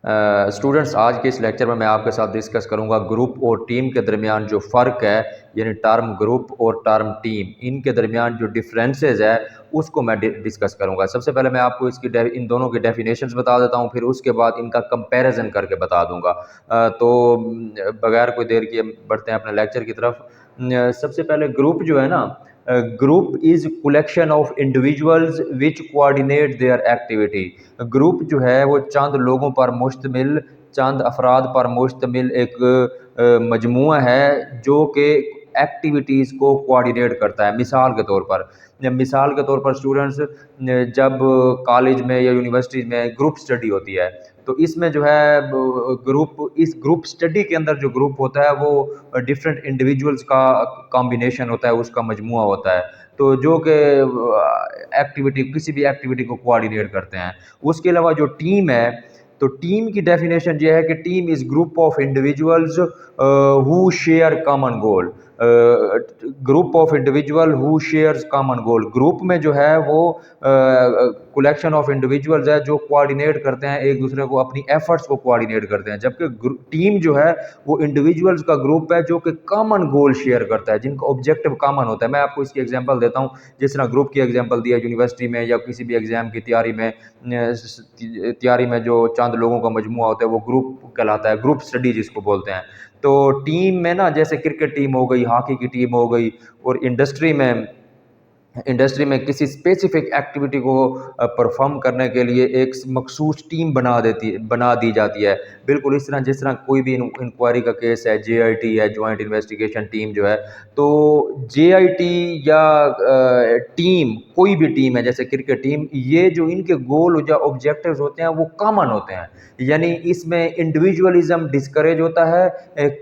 Students, आज के इस लेक्चर में मैं आपके साथ डिस्कस करूंगा ग्रुप और टीम के दरमियान जो फ़र्क है, यानी टर्म ग्रुप और टर्म टीम, इनके दरमियान जो डिफरेंसेस है उसको मैं डिस्कस करूंगा। सबसे पहले मैं आपको इन दोनों की डेफिनेशंस बता देता हूं, फिर उसके बाद इनका कंपैरिजन करके बता दूंगा। बगैर कोई देर किए बढ़ते हैं अपने लेक्चर की तरफ। सबसे पहले ग्रुप जो है ना, group is collection of individuals which coordinate there activity. Group जो है वो चंद लोगों पर मुश्तमिल, चंद अफराद पर मुश्तमिल एक मजमुआ है जो कि एक्टिविटीज़ को कोऑर्डिनेट करता है। मिसाल के तौर पर स्टूडेंट्स, जब कॉलेज में या यूनिवर्सिटीज़ में ग्रुप स्टडी होती है तो इसमें जो है इस ग्रुप स्टडी के अंदर जो ग्रुप होता है वो डिफरेंट इंडिविजुअल्स का कॉम्बिनेशन होता है, उसका मजमुआ होता है, तो जो कि एक्टिविटी किसी भी एक्टिविटी को कोऑर्डिनेट करते हैं। उसके अलावा जो टीम है, तो टीम की डेफिनेशन ये है कि team is group of individuals who share common goal. Group of individual who shares common goal. Group में जो है वो कलेक्शन ऑफ इंडिविजुअल्स है जो कोऑर्डिनेट करते हैं एक दूसरे को, अपनी एफर्ट्स को कोऑर्डिनेट करते हैं, जबकि टीम जो है वो इंडिविजुअल्स का ग्रुप है जो कि कॉमन गोल शेयर करता है, जिनका ऑब्जेक्टिव कॉमन होता है। मैं आपको इसकी एग्जांपल देता हूँ। जिस तरह ग्रुप की एग्जांपल दी है यूनिवर्सिटी में या किसी भी एग्जाम की तैयारी में जो चंद लोगों का मजमुआ होता है वो ग्रुप कहलाता है, ग्रुप स्टडी जिसको बोलते हैं। तो टीम में ना, जैसे क्रिकेट टीम हो गई, हॉकी की टीम हो गई, और इंडस्ट्री में किसी स्पेसिफिक एक्टिविटी को परफॉर्म करने के लिए एक मखसूस टीम बना दी जाती है। बिल्कुल इस तरह जिस तरह कोई भी इंक्वायरी का केस है, जेआईटी है, जॉइंट इन्वेस्टिगेशन टीम जो है, तो जेआईटी या टीम, कोई भी टीम है जैसे क्रिकेट टीम, ये जो इनके गोल या ऑब्जेक्टिव्स होते हैं वो कॉमन होते हैं, यानी इसमें इंडिविजुअलिज्म डिस्करेज होता है,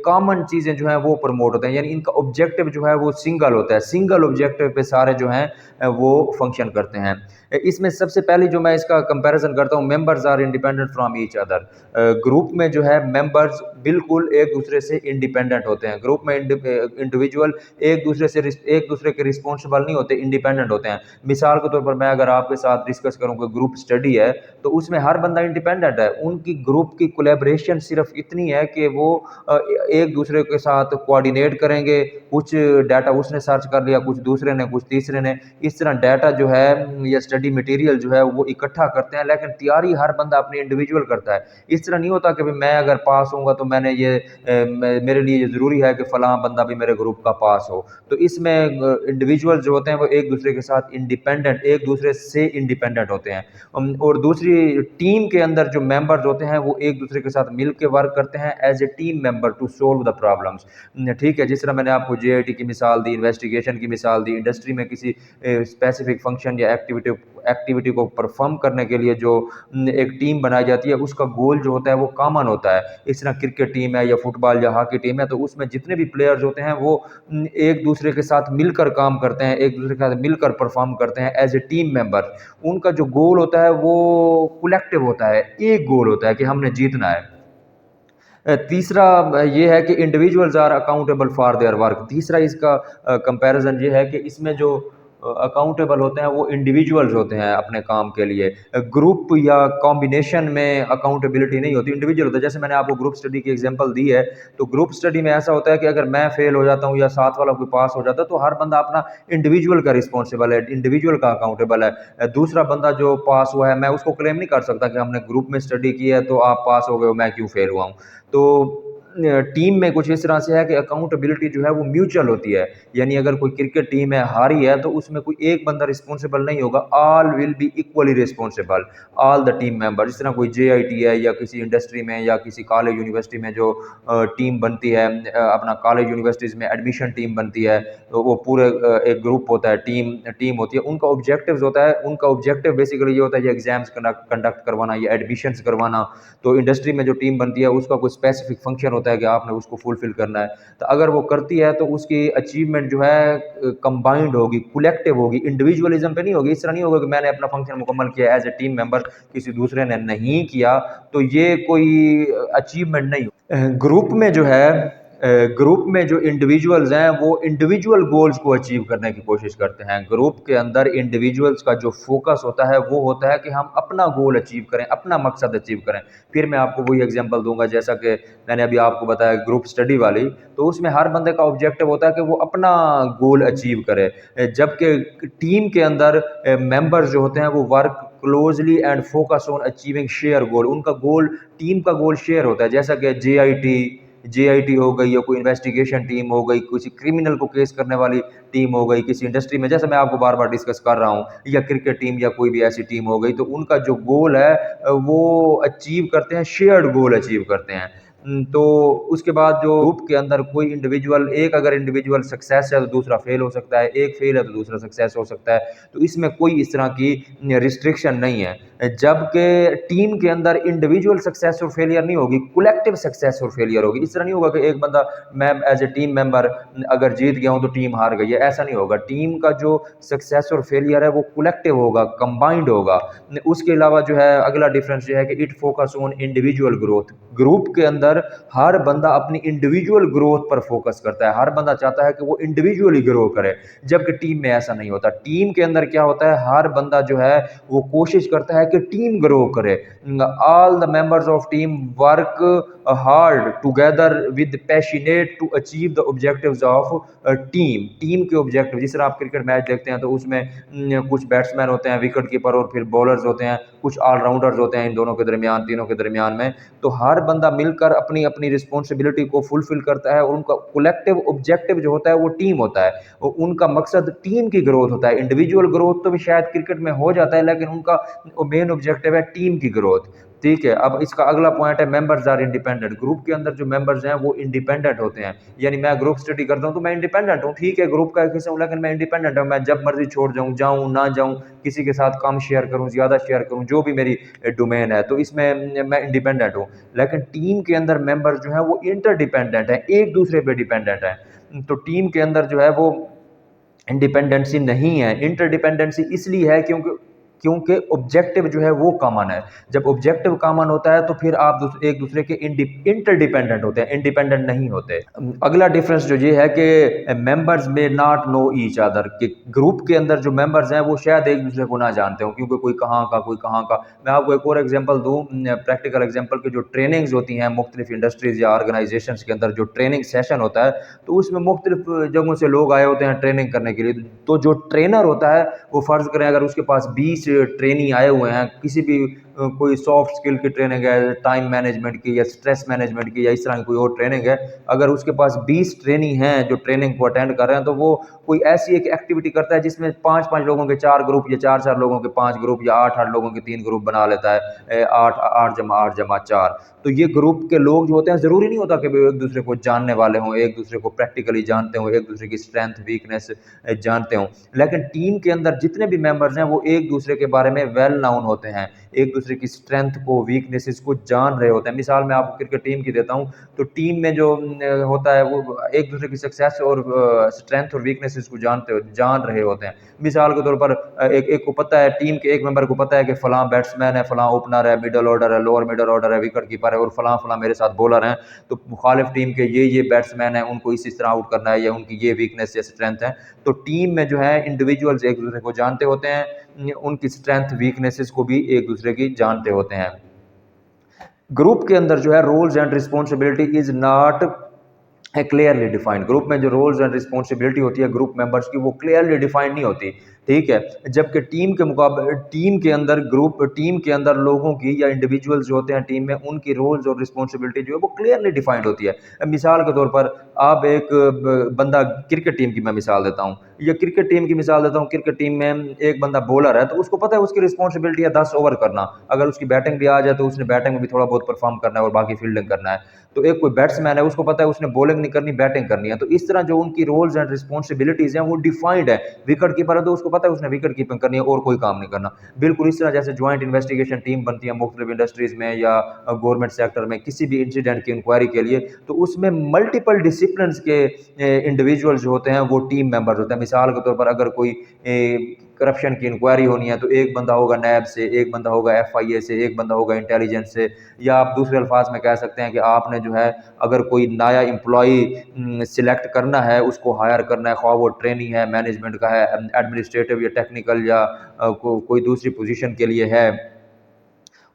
कॉमन चीज़ें जो हैं वो प्रमोट होते हैं, यानी इनका ऑब्जेक्टिव जो है वो सिंगल होता है, सिंगल ऑब्जेक्टिव पे सारे जो हैं वो फंक्शन करते हैं। इसमें सबसे पहले जो मैं इसका कंपैरिजन करता हूँ, members are independent from each other. Group में जो है मेंबर्स बिल्कुल एक दूसरे से इंडिपेंडेंट होते हैं। ग्रुप में इंडिविजुअल एक दूसरे के रिस्पॉन्सिबल नहीं होते, इंडिपेंडेंट होते हैं। मिसाल के तौर पर मैं अगर आपके साथ डिस्कस करूँ कि ग्रुप स्टडी है, तो उसमें हर बंदा इंडिपेंडेंट है। उनकी ग्रुप की कोलैबोरेशन सिर्फ इतनी है कि वो एक दूसरे के साथ कोऑर्डिनेट करेंगे, कुछ डाटा उसने सर्च कर लिया, कुछ दूसरे ने, कुछ तीसरे ने, इस तरह डाटा जो है या स्टडी मटेरियल जो है वो इकट्ठा करते हैं, लेकिन तैयारी हर बंदा अपनी इंडिविजुअल करता है। इस तरह नहीं होता कि मैं अगर पास होऊंगा तो मेरे लिए ये ज़रूरी है कि फ़लाँ बंदा भी मेरे ग्रुप का पास हो। तो इसमें इंडिविजुअल जो होते हैं वो एक दूसरे के साथ एक दूसरे से इंडिपेंडेंट होते हैं। और दूसरी, टीम के अंदर जो मेंबर्स होते हैं वो एक दूसरे के साथ मिल के वर्क करते हैं as a team member to solve the problems. ठीक है, जिस तरह मैंने आपको जेआईटी की मिसाल दी, इन्वेस्टिगेशन की मिसाल दी, इंडस्ट्री में किसी स्पेसिफिक फंक्शन या एक्टिविटी को परफॉर्म करने के लिए जो एक टीम बनाई जाती है, उसका गोल जो होता है वो कॉमन होता है। इस तरह क्रिकेट टीम है या फुटबॉल या हॉकी टीम है, तो उसमें जितने भी प्लेयर्स होते हैं वो एक दूसरे के साथ मिलकर काम करते हैं, एक दूसरे के साथ मिलकर परफॉर्म करते हैं एज ए टीम मेंबर। उनका जो गोल होता है वो कलेक्टिव होता है, एक गोल होता है कि हमने जीतना है। तीसरा ये है कि individuals are accountable for their work. तीसरा इसका कंपैरिजन ये है कि इसमें जो अकाउंटेबल होते हैं वो इंडिविजुअल्स होते हैं अपने काम के लिए। ग्रुप या कॉम्बिनेशन में अकाउंटेबिलिटी नहीं होती, इंडिविजुअल होता है। जैसे मैंने आपको ग्रुप स्टडी की एग्जांपल दी है, तो ग्रुप स्टडी में ऐसा होता है कि अगर मैं फेल हो जाता हूँ या साथ वाला कोई पास हो जाता है, तो हर बंदा अपना इंडिविजुअल का रिस्पॉन्सिबल है, इंडिविजुअल का अकाउंटेबल है। दूसरा बंदा जो पास हुआ है, मैं उसको क्लेम नहीं कर सकता कि हमने ग्रुप में स्टडी की है तो आप पास हो गए हो, मैं क्यों फेल हुआ हूँ। तो टीम में कुछ इस तरह से है कि अकाउंटेबिलिटी जो है वो म्यूचुअल होती है, यानी अगर कोई क्रिकेट टीम है हारी है तो उसमें कोई एक बंदा रिस्पॉन्सिबल नहीं होगा, all will be equally responsible, all the team member. जिस तरह कोई जेआईटी है या किसी इंडस्ट्री में या किसी कॉलेज यूनिवर्सिटी में जो टीम बनती है, अपना कॉलेज यूनिवर्सिटीज़ में एडमिशन टीम बनती है, तो वो पूरे एक ग्रुप होता है, टीम होती है, उनका ऑब्जेक्टिव बेसिकली ये होता है, ये एग्जाम्स कंडक्ट करवाना या एडमिशन्स करवाना। तो इंडस्ट्री में जो टीम बनती है उसका कोई स्पेसिफिक फंक्शन होता है कि आपने उसको फुलफिल करना है। तो अगर वो करती है तो उसकी अचीवमेंट जो है कंबाइंड होगी, कलेक्टिव होगी, इंडिविजुअलिज्म पे नहीं होगी। इस तरह नहीं होगा कि मैंने अपना फंक्शन मुकम्मल किया एज ए टीम मेंबर, किसी दूसरे ने नहीं किया, तो ये कोई अचीवमेंट नहीं। ग्रुप में जो है ग्रुप में जो इंडिविजुअल्स हैं वो इंडिविजुअल गोल्स को अचीव करने की कोशिश करते हैं। ग्रुप के अंदर इंडिविजुअल्स का जो फोकस होता है वो होता है कि हम अपना गोल अचीव करें, अपना मकसद अचीव करें। फिर मैं आपको वही एग्जांपल दूंगा जैसा कि मैंने अभी आपको बताया ग्रुप स्टडी वाली, तो उसमें हर बंदे का ऑब्जेक्टिव होता है कि वो अपना गोल अचीव करे, जबकि टीम के अंदर मेंबर्स जो होते हैं वो work closely and focus on achieving share goal. उनका गोल, टीम का गोल शेयर होता है, जैसा कि जेआईटी हो गई, या कोई इन्वेस्टिगेशन टीम हो गई, किसी क्रिमिनल को केस करने वाली टीम हो गई, किसी इंडस्ट्री में, जैसा मैं आपको बार बार डिस्कस कर रहा हूँ, या क्रिकेट टीम या कोई भी ऐसी टीम हो गई, तो उनका जो गोल है वो अचीव करते हैं, शेयर्ड गोल अचीव करते हैं। तो उसके बाद जो ग्रुप के अंदर कोई इंडिविजुअल, एक अगर इंडिविजुअल सक्सेस है तो दूसरा फेल हो सकता है, एक फेल है तो दूसरा सक्सेस हो सकता है। तो इसमें कोई इस तरह की रिस्ट्रिक्शन नहीं है। जबकि टीम के अंदर इंडिविजुअल सक्सेस और फेलियर नहीं होगी, कलेक्टिव सक्सेस और फेलियर होगी। इस तरह नहीं होगा कि एक बंदा, मैं एज ए टीम मेंबर अगर जीत गया हूं तो टीम हार गई है, ऐसा नहीं होगा। टीम का जो सक्सेस और फेलियर है वो कलेक्टिव होगा, कंबाइंड होगा। उसके अलावा जो है अगला डिफरेंस ये है कि it focus on individual growth. Group के अंदर हर बंदा अपनी इंडिविजुअल ग्रोथ पर फोकस करता है, हर बंदा चाहता है कि वो इंडिविजुअली ग्रो करे, जबकि टीम में ऐसा नहीं होता। टीम के अंदर क्या होता है, हर बंदा जो है वो कोशिश करता है कि टीम ग्रो करे। All the members of team work hard together with passionate to achieve the objectives of team. Team के ऑब्जेक्टिव, जिस तरह आप क्रिकेट मैच देखते हैं तो उसमें कुछ बैट्समैन होते हैं, विकेट कीपर, और फिर बॉलर्स होते हैं, कुछ ऑलराउंडर्स होते हैं इन दोनों के दरमियान, तीनों के दरमियान में। तो हर बंदा मिलकर अपनी अपनी रिस्पॉन्सिबिलिटी को फुलफिल करता है, और उनका कलेक्टिव ऑब्जेक्टिव जो होता है वो टीम होता है, और उनका मकसद टीम की ग्रोथ होता है। इंडिविजुअल ग्रोथ तो भी शायद क्रिकेट में हो जाता है, लेकिन उनका मेन ऑब्जेक्टिव है टीम की ग्रोथ। ठीक है, अब इसका अगला पॉइंट है मेंबर्स आर इंडिपेंडेंट। ग्रुप के अंदर जो मेंबर्स हैं वो इंडिपेंडेंट होते हैं, यानी मैं ग्रुप स्टडी करता हूं तो मैं इंडिपेंडेंट हूं, ठीक है, ग्रुप का एक हिस्सा हूं, लेकिन मैं इंडिपेंडेंट हूं। मैं जब मर्जी छोड़ जाऊं, जाऊं ना जाऊं, किसी के साथ कम शेयर करूं, ज्यादा शेयर करूं, जो भी मेरी डोमेन है, तो इसमें मैं इंडिपेंडेंट हूं। लेकिन टीम के अंदर मेंबर जो है वो इंटरडिपेंडेंट है, एक दूसरे पे डिपेंडेंट है। तो टीम के अंदर जो है वो इंडिपेंडेंसी नहीं है, इंटरडिपेंडेंसी इसलिए है क्योंकि क्योंकि ऑब्जेक्टिव जो है वो कॉमन है। जब ऑब्जेक्टिव कॉमन होता है तो फिर आप एक दूसरे के इंटरडिपेंडेंट होते हैं, इंडिपेंडेंट नहीं होते। अगला डिफरेंस जो ये है कि मेंबर्स में नॉट नो ईच अदर, कि ग्रुप के अंदर जो मेंबर्स हैं वो शायद एक दूसरे को ना जानते हो, क्योंकि कोई कहाँ का कोई कहाँ का। मैं आपको एक और एग्जांपल दूं, प्रैक्टिकल एग्जांपल, की जो ट्रेनिंग्स होती हैं मुख्तलिफ इंडस्ट्रीज या ऑर्गेनाइजेशंस के अंदर, जो ट्रेनिंग सेशन होता है, तो उसमें मुख्तलिफ जगहों से लोग आए होते हैं ट्रेनिंग करने के लिए। तो जो ट्रेनर होता है वो फर्ज करें अगर उसके पास 20 ट्रेनी आए हुए हैं, किसी भी कोई सॉफ्ट स्किल की ट्रेनिंग है, टाइम मैनेजमेंट की या स्ट्रेस मैनेजमेंट की या इस तरह की कोई और ट्रेनिंग है, अगर उसके पास 20 ट्रेनी हैं जो ट्रेनिंग को अटेंड कर रहे हैं, तो वो कोई ऐसी एक एक्टिविटी करता है जिसमें 5-5 लोगों के 4 ग्रुप, या 4-4 लोगों के 5 ग्रुप, या 8-8 लोगों के 3 ग्रुप बना लेता है, 8 8 जमा 8 जमा 4। तो ये ग्रुप के लोग जो होते हैं, जरूरी नहीं होता कि वे एक दूसरे को जानने वाले हों, एक दूसरे को प्रैक्टिकली जानते हों, एक दूसरे की स्ट्रेंथ वीकनेस जानते हों, लेकिन टीम के अंदर जितने भी मेंबर्स हैं वो एक दूसरे के बारे में वेल नाउन होते हैं, एक दूसरे की स्ट्रेंथ को, वीकनेसेस को जान रहे होते हैं। मिसाल मैं आपको क्रिकेट टीम की देता हूं, तो टीम में जो होता है वो एक दूसरे की सक्सेस और स्ट्रेंथ और वीकनेसेस को जान रहे होते हैं। मिसाल के तौर पर एक को पता है, टीम के एक मेंबर को पता है कि फलां बैट्समैन है, फलां ओपनर है, मिडल ऑर्डर है, लोअर मिडल ऑर्डर है, विकेट कीपर है, और फलां फलां मेरे साथ बॉलर हैं, तो मुखालिफ टीम के ये बैट्समैन है, उनको इस तरह आउट करना है, या उनकी ये वीकनेस या स्ट्रेंथ है। तो टीम में जो है इंडिविजुअल्स एक दूसरे को जानते होते हैं, उनकी स्ट्रेंथ वीकनेसेस को भी एक दूसरे की जानते होते हैं। ग्रुप के अंदर जो है roles and responsibility is not clearly defined. Group में जो रोल्स एंड रिस्पॉन्सिबिलिटी होती है ग्रुप मेंबर्स की, वो क्लियरली डिफाइंड नहीं होती, ठीक है। जबकि टीम के मुकाबले, टीम के अंदर लोगों की या इंडिविजुअल्स जो होते हैं टीम में, उनकी रोल्स और रिस्पॉन्सिबिलिटी जो है वो क्लियरली डिफाइंड होती है। मिसाल के तौर पर आप एक बंदा, क्रिकेट टीम की मैं मिसाल देता हूँ, या क्रिकेट टीम की मिसाल देता हूँ, क्रिकेट टीम में एक बंदा बॉलर है, तो उसको पता है उसकी रिस्पॉन्सिबिलिटी है 10 ओवर करना। अगर उसकी बैटिंग भी आ जाए तो उसने बैटिंग में भी थोड़ा बहुत परफॉर्म करना है और बाकी फील्डिंग करना है। तो एक कोई बैट्समैन है, उसको पता है उसने बॉलिंग नहीं करनी, बैटिंग करनी है। तो इस तरह जो उनकी रोल्स एंड रिस्पॉन्सिबिलिटीज हैं वो डिफाइंड है। विकेट कीपर है तो उसको पता है उसने विकेट कीपिंग करनी है और कोई काम नहीं करना। बिल्कुल इस तरह जैसे ज्वाइंट इन्वेस्टिगेशन टीम बनती है मुख्तलिफ इंडस्ट्रीज में या गवर्नमेंट सेक्टर में किसी भी इंसिडेंट की इंक्वायरी के लिए, तो उसमें मल्टीपल डिसिप्लिन के इंडिविजुअल्स जो होते हैं वो टीम मेंबर्स होते हैं। मिसाल के तौर पर अगर कोई करप्शन की इंक्वायरी होनी है तो एक बंदा होगा नैब से, एक बंदा होगा एफआईए से, एक बंदा होगा इंटेलिजेंस से, या आप दूसरे अल्फाज में कह सकते हैं कि आपने जो है अगर कोई नया एम्प्लॉई सिलेक्ट करना है, उसको हायर करना है, ख्वाह वो ट्रेनिंग है, मैनेजमेंट का है, एडमिनिस्ट्रेटिव या टेक्निकल या कोई दूसरी पोजीशन के लिए है,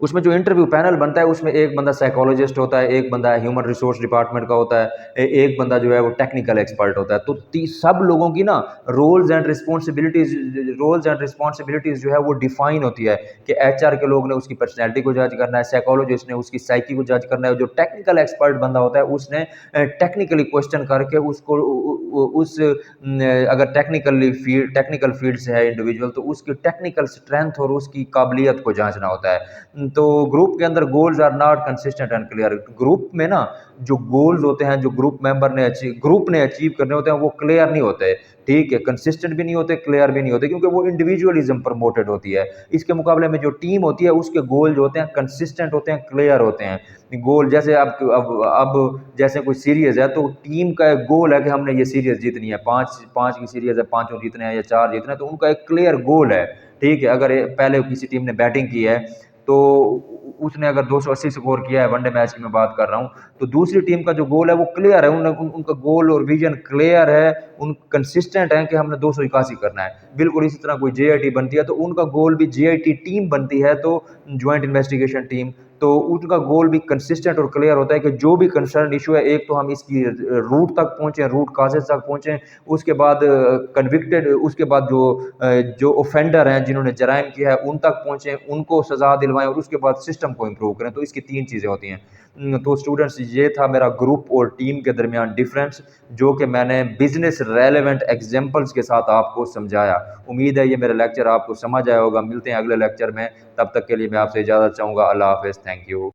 उसमें जो इंटरव्यू पैनल बनता है उसमें एक बंदा साइकोलॉजिस्ट होता है, एक बंदा ह्यूमन रिसोर्स डिपार्टमेंट का होता है, एक बंदा जो है वो टेक्निकल एक्सपर्ट होता है। तो सब लोगों की ना रोल्स एंड रिस्पॉन्सिबिलिटीज जो है वो डिफाइन होती है कि एचआर के लोग ने उसकी पर्सनैलिटी को जज करना है, साइकोलॉजिस्ट ने उसकी साइकी को जज करना है, जो टेक्निकल एक्सपर्ट बंदा होता है उसने टेक्निकली क्वेश्चन करके उसको उस अगर टेक्निकल फील्ड से है इंडिविजुअल तो उसकी टेक्निकल स्ट्रेंथ और उसकी काबिलियत को जांचना होता है। तो ग्रुप के अंदर goals are not consistent and clear. Group में ना जो गोल्स होते हैं, जो ग्रुप ने अचीव करने होते हैं, वो क्लियर नहीं होते, ठीक है, कंसिस्टेंट भी नहीं होते, क्लियर भी नहीं होते, क्योंकि वो इंडिविजुअलिज्म प्रमोटेड होती है। इसके मुकाबले में जो टीम होती है उसके गोल जो होते हैं कंसिस्टेंट होते हैं, क्लियर होते हैं। गोल जैसे अब जैसे कोई सीरीज है तो टीम का एक गोल है कि हमने ये सीरीज जीतनी है, पांच पांच की सीरीज है, पांचों जीतने हैं या चार जीतने हैं, तो उनका एक क्लियर गोल है, ठीक है। अगर पहले किसी टीम ने बैटिंग की है तो उसने अगर 280 स्कोर किया है, वनडे मैच की मैं बात कर रहा हूँ, तो दूसरी टीम का जो गोल है वो क्लियर है, उनका गोल और विजन क्लियर है, उन कंसिस्टेंट है कि हमने 281 करना है। बिल्कुल इसी तरह कोई जेआईटी बनती है तो उनका गोल भी, जेआईटी टीम बनती है तो ज्वाइंट इन्वेस्टिगेशन टीम, तो उनका गोल भी कंसिस्टेंट और क्लियर होता है कि जो भी कंसर्न इशू है, एक तो हम इसकी रूट तक पहुंचे, रूट काजेज तक पहुंचे, उसके बाद कन्विक्टेड, उसके बाद जो ऑफेंडर हैं जिन्होंने जराइम किया है उन तक पहुंचे, उनको सजा दिलवाएं, और उसके बाद सिस्टम को इम्प्रूव करें। तो इसकी तीन चीज़ें होती हैं। तो स्टूडेंट्स, ये था मेरा ग्रुप और टीम के दरमियान डिफरेंस, जो कि मैंने बिजनेस रेलेवेंट एग्जांपल्स के साथ आपको समझाया। उम्मीद है ये मेरा लेक्चर आपको समझ आया होगा। मिलते हैं अगले लेक्चर में, तब तक के लिए मैं आपसे इजाज़त चाहूँगा। अल्लाह हाफिज़, थैंक यू।